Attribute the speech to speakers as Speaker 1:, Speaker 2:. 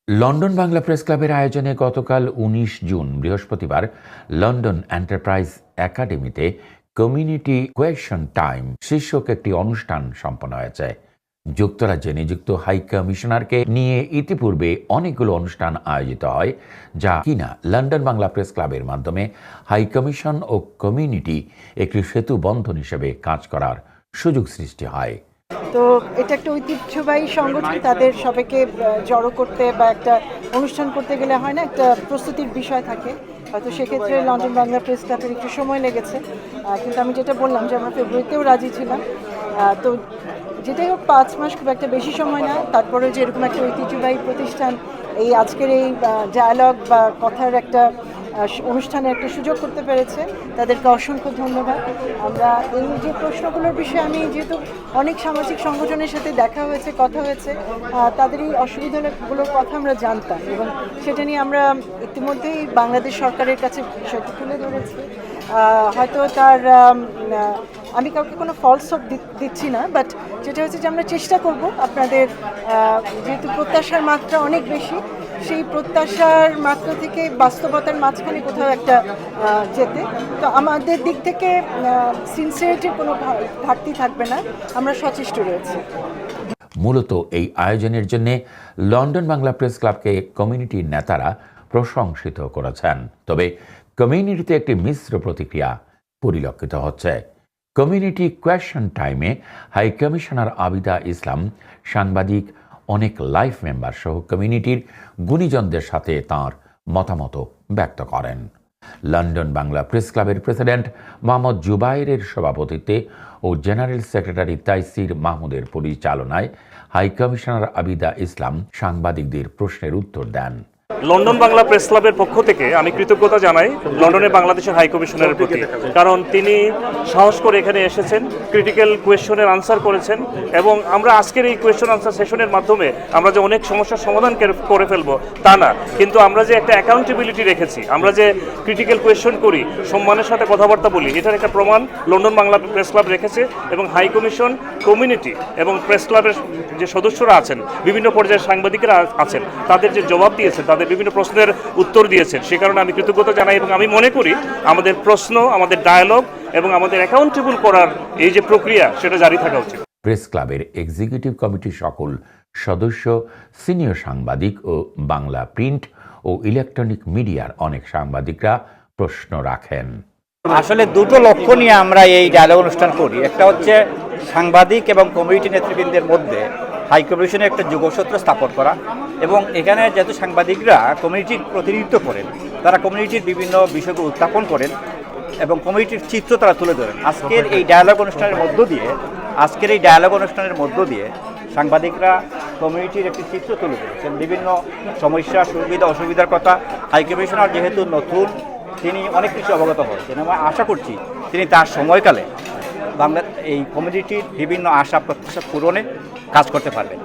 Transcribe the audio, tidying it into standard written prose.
Speaker 1: London Bangla press ক্লাবের আয়োজনে গতকাল ১৯ জুন বৃহস্পতিবার লন্ডন এন্টারপ্রাইজ একাডেমিতে কমিউনিটি কোয়েশন টাইম শীর্ষক একটি অনুষ্ঠান সম্পন্ন হয়েছে। যুক্তরাজ্যে নিযুক্ত হাই কমিশনারকে নিয়ে ইতিপূর্বে অনেকগুলো অনুষ্ঠান আয়োজিত হয়, যা কিনা লন্ডন বাংলা প্রেস ক্লাবের মাধ্যমে হাই কমিশন ও কমিউনিটি একটি সেতু বন্ধন হিসেবে কাজ করার সুযোগ সৃষ্টি হয়।
Speaker 2: তো এটা একটা ঐতিহ্যবাহী সংগঠন, তাদের সবাইকে জড়ো করতে বা একটা অনুষ্ঠান করতে গেলে হয় না, একটা প্রস্তুতির বিষয় থাকে। হয়তো সেক্ষেত্রে লন্ডন বাংলা প্রেস ক্লাবের একটু সময় লেগেছে, কিন্তু আমি যেটা বললাম যে আমরা ফেব্রুয়ারিতেও রাজি ছিলাম। তো যেটাই হোক 5 মাস খুব একটা বেশি সময় না, তারপরে যে এরকম একটা ঐতিহ্যবাহী প্রতিষ্ঠান এই আজকের এই ডায়ালগ বা কথার একটা অনুষ্ঠানে একটা সুযোগ করতে পেরেছে, তাদেরকে অসংখ্য ধন্যবাদ। আমরা এই যে প্রশ্নগুলোর বিষয়ে আমি যেহেতু অনেক সামাজিক সংগঠনের সাথে দেখা হয়েছে, কথা হয়েছে, তাদের এই অসুবিধাগুলোর কথা আমরা জানতাম এবং সেটা নিয়ে আমরা ইতিমধ্যেই বাংলাদেশ সরকারের কাছে বিষয়টি তুলে ধরেছি। হয়তো তার আমি কাউকে কোনো ফলস হোপ দিচ্ছি না, বাট যেটা হচ্ছে যে আমরা চেষ্টা করব আপনাদের যেহেতু প্রত্যাশার মাত্রা অনেক বেশি, সেই প্রত্যাশার মাত্রা থেকে বাস্তবতার মাঝখানে কোথাও একটা যেতে। তো আমাদের দিক থেকে সিনসিয়ারিটির কোনো ঘাটতি থাকবে না, আমরা সচেষ্ট রয়েছি।
Speaker 1: মূলত এই আয়োজনের জন্য লন্ডন বাংলা প্রেস ক্লাবকে কমিউনিটির নেতারা প্রশংসিত করেছেন, তবে কমিউনিটিতে একটি মিশ্র প্রতিক্রিয়া পরিলক্ষিত হচ্ছে। কমিউনিটি কোয়েশন টাইমে হাই কমিশনার আবিদা ইসলাম, সাংবাদিক, অনেক লাইফ মেম্বার সহ কমিউনিটির গুণীজনদের সাথে তাঁর মতামত ব্যক্ত করেন। লন্ডন বাংলা প্রেস ক্লাবের প্রেসিডেন্ট মোহাম্মদ জুবায়েরের সভাপতিত্বে ও জেনারেল সেক্রেটারি তাইসির মাহমুদের পরিচালনায় হাই কমিশনার আবিদা ইসলাম সাংবাদিকদের প্রশ্নের উত্তর দেন।
Speaker 3: লন্ডন বাংলা প্রেস ক্লাবের পক্ষ থেকে আমি কৃতজ্ঞতা জানাই লন্ডনে বাংলাদেশের হাই কমিশনারের প্রতি, কারণ তিনি সাহস করে এখানে এসেছেন, ক্রিটিক্যাল কোয়েশ্চনের আনসার করেছেন এবং আমরা আজকের এই কোয়েশ্চন আনসার সেশনের মাধ্যমে আমরা যে অনেক সমস্যার সমাধান করে ফেলবো তা না, কিন্তু আমরা যে একটা অ্যাকাউন্টেবিলিটি রেখেছি, আমরা যে ক্রিটিক্যাল কোয়েশ্চন করি, সম্মানের সাথে কথাবার্তা বলি, এটার একটা প্রমাণ লন্ডন বাংলা প্রেস ক্লাব রেখেছে এবং হাই কমিশন, কমিউনিটি এবং প্রেস ক্লাবের যে সদস্যরা আছেন, বিভিন্ন পর্যায়ের সাংবাদিকরা আছেন, তাদের যে জবাব দিয়েছেন, তাদের বিভিন্ন প্রশ্নের উত্তর দিয়েছেন, সে কারণে আমি কৃতজ্ঞতা জানাই এবং আমি মনে করি আমাদের প্রশ্ন, আমাদের ডায়ালগ এবং আমাদের অ্যাকাউন্টেবল করার এই যে প্রক্রিয়া, সেটা জারি থাকা উচিত।
Speaker 1: প্রেস ক্লাবের এক্সিকিউটিভ কমিটির সকল সদস্য, সিনিয়র সাংবাদিক ও বাংলা প্রিন্ট ও ইলেকট্রনিক মিডিয়ার অনেক সাংবাদিকরা প্রশ্ন রাখেন।
Speaker 4: আসলে দুটো লক্ষ্য নিয়ে আমরা এই ডায়ালগ অনুষ্ঠান করি। একটা হচ্ছে সাংবাদিক এবং কমিউনিটি নেতৃবৃন্দের মধ্যে হাই কমিশনের একটা যোগসূত্র স্থাপন করা, এবং এখানে যেহেতু সাংবাদিকরা কমিউনিটির প্রতিনিধিত্ব করেন, তারা কমিউনিটির বিভিন্ন বিষয়গুলো উত্থাপন করেন এবং কমিউনিটির চিত্র তারা তুলে ধরেন। আজকের এই ডায়ালগ অনুষ্ঠানের মধ্য দিয়ে সাংবাদিকরা কমিউনিটির একটি চিত্র তুলে ধরেছেন, বিভিন্ন সমস্যা, সুবিধা অসুবিধার কথা। হাই কমিশনার যেহেতু নতুন, তিনি অনেক কিছু অবগত হয়েছেন এবং আশা করছি তিনি তার সময়কালে বাংলার এই কমিউনিটির বিভিন্ন আশা প্রত্যাশা পূরণে কাজ করতে পারবেন।